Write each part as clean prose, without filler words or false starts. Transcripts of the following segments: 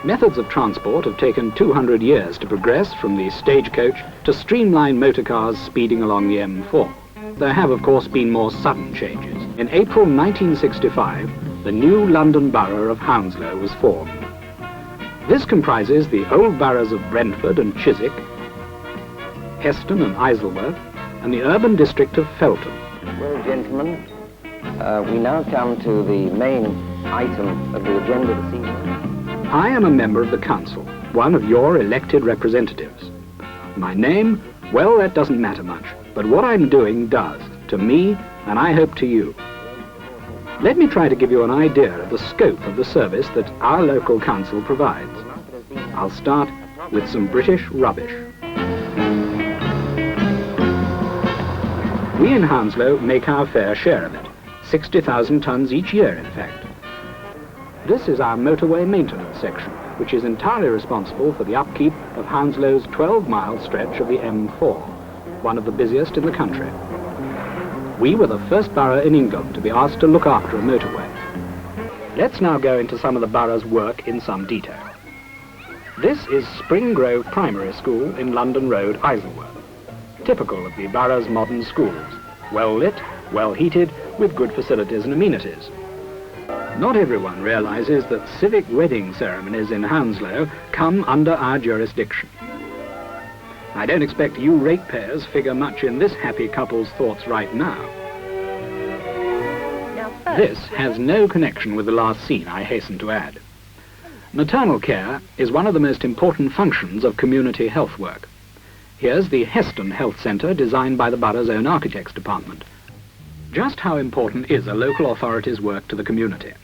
Methods of transport have taken 200 years to progress from the stagecoach to streamlined motor cars speeding along the M4. There have, of course, been more sudden changes. In April 1965, the new London borough of Hounslow was formed. This comprises the old boroughs of Brentford and Chiswick, Heston and Isleworth, and the urban district of Feltham. Well, gentlemen, we now come to the main item of the agenda this evening. I am a member of the council, one of your elected representatives. My name, well, that doesn't matter much, but what I'm doing does, to me, and I hope to you. Let me try to give you an idea of the scope of the service that our local council provides. I'll start with some British rubbish. We in Hounslow make our fair share of it, 60,000 tonnes each year, in fact. This is our motorway maintenance section, which is entirely responsible for the upkeep of Hounslow's 12-mile stretch of the M4, one of the busiest in the country. We were the first borough in England to be asked to look after a motorway. Let's now go into some of the borough's work in some detail. This is Spring Grove Primary School in London Road, Isleworth, typical of the borough's modern schools, well lit, well heated, with good facilities and amenities. Not everyone realizes that civic wedding ceremonies in Hounslow come under our jurisdiction. I don't expect you ratepayers figure much in this happy couple's thoughts right now. This has no connection with the last scene, I hasten to add. Maternal care is one of the most important functions of community health work. Here's the Heston Health Centre, designed by the borough's own architects department. Just how important is a local authority's work to the community?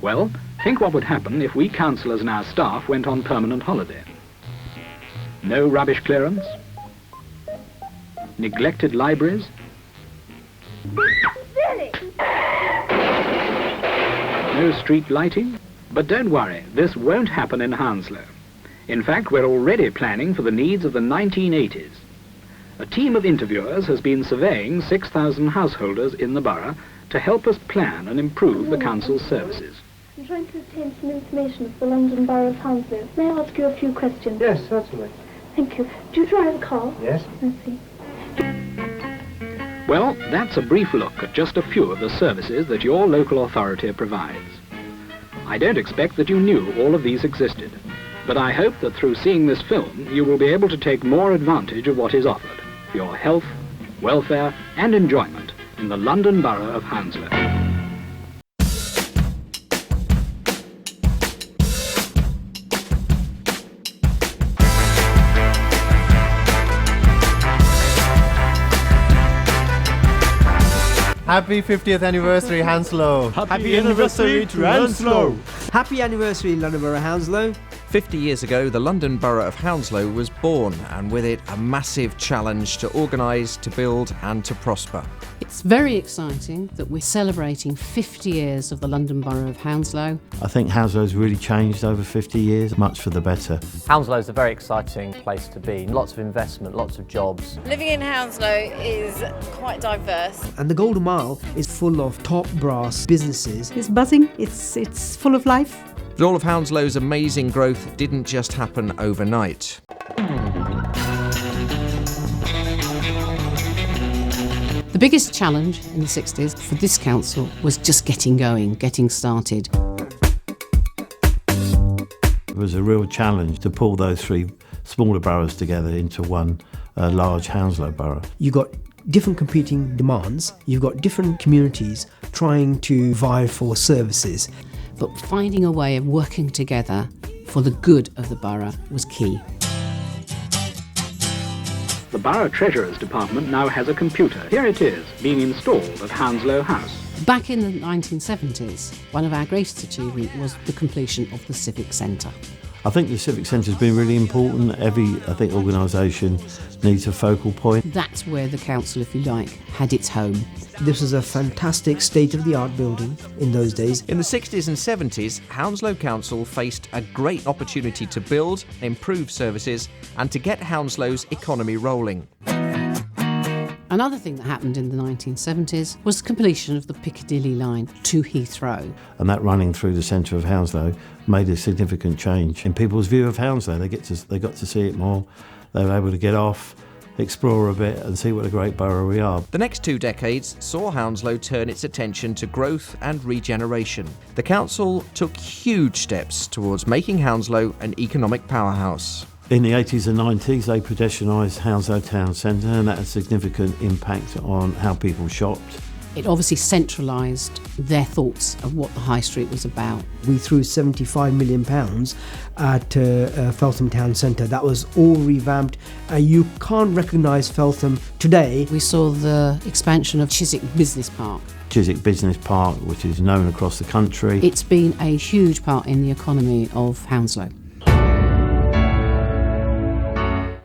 Well, think what would happen if we councillors and our staff went on permanent holiday. No rubbish clearance, neglected libraries, no street lighting. But don't worry, this won't happen in Hounslow. In fact, we're already planning for the needs of the 1980s. A team of interviewers has been surveying 6,000 householders in the borough to help us plan and improve the council's services. I'm trying to obtain some information of the London Borough of Hounslow. May I ask you a few questions? Yes, certainly. Thank you. Do you drive a car? Yes. I see. Well, that's a brief look at just a few of the services that your local authority provides. I don't expect that you knew all of these existed, but I hope that through seeing this film you will be able to take more advantage of what is offered for your health, welfare and enjoyment in the London Borough of Hounslow. Happy 50th anniversary, Hounslow. Happy anniversary to Hounslow. Happy anniversary, London Borough of Hounslow. 50 years ago, the London Borough of Hounslow was born, and with it, a massive challenge to organise, to build and to prosper. It's very exciting that we're celebrating 50 years of the London Borough of Hounslow. I think Hounslow's really changed over 50 years, much for the better. Hounslow's a very exciting place to be. Lots of investment, lots of jobs. Living in Hounslow is quite diverse. And the Golden Mile is full of top brass businesses. It's buzzing, it's full of life. But all of Hounslow's amazing growth didn't just happen overnight. The biggest challenge in the 60s for this council was just getting going, getting started. It was a real challenge to pull those three smaller boroughs together into one large Hounslow borough. You've got different competing demands, you've got different communities trying to vie for services. But finding a way of working together for the good of the borough was key. The Borough Treasurer's Department now has a computer. Here it is, being installed at Hounslow House. Back in the 1970s, one of our greatest achievements was the completion of the Civic Centre. I think the Civic Centre's been really important. Every, organisation needs a focal point. That's where the council, if you like, had its home. This was a fantastic state-of-the-art building in those days. In the 60s and 70s, Hounslow Council faced a great opportunity to build, improve services and to get Hounslow's economy rolling. Another thing that happened in the 1970s was the completion of the Piccadilly line to Heathrow. And that running through the centre of Hounslow made a significant change in people's view of Hounslow. They got to see it more. They were able to get off, explore a bit and see what a great borough we are. The next 2 decades saw Hounslow turn its attention to growth and regeneration. The council took huge steps towards making Hounslow an economic powerhouse. In the 80s and 90s, they pedestrianised Hounslow town centre, and that had significant impact on how people shopped. It obviously centralised their thoughts of what the high street was about. We threw £75 million at Feltham Town Centre. That was all revamped. You can't recognise Feltham today. We saw the expansion of Chiswick Business Park. Chiswick Business Park, which is known across the country. It's been a huge part in the economy of Hounslow.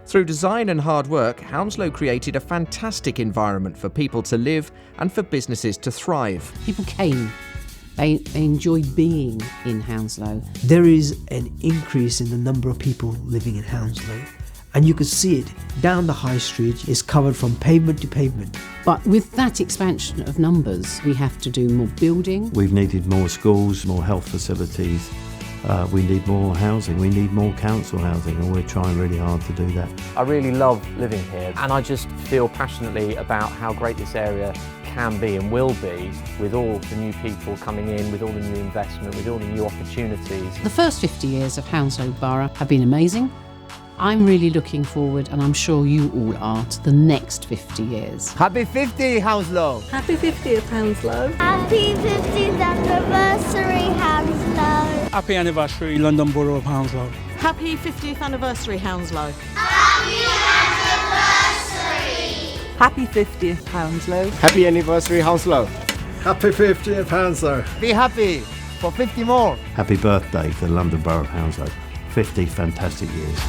Through design and hard work, Hounslow created a fantastic environment for people to live and for businesses to thrive. People came. They enjoyed being in Hounslow. There is an increase in the number of people living in Hounslow, and you can see it down the high street. It's covered from pavement to pavement. But with that expansion of numbers, we have to do more building. We've needed more schools, more health facilities. We need more housing, we need more council housing, and we're trying really hard to do that. I really love living here, and I just feel passionately about how great this area can be and will be with all the new people coming in, with all the new investment, with all the new opportunities. The first 50 years of Hounslow Borough have been amazing. I'm really looking forward, and I'm sure you all are, to the next 50 years. Happy 50, Hounslow! Happy 50th, Hounslow. Happy 50th anniversary, Hounslow. Happy anniversary, London Borough of Hounslow. Happy 50th anniversary, Hounslow. Happy anniversary! Happy 50th, Hounslow. Happy anniversary, Hounslow. Happy 50th, Hounslow. Be happy for 50 more. Happy birthday to the London Borough of Hounslow. 50 fantastic years.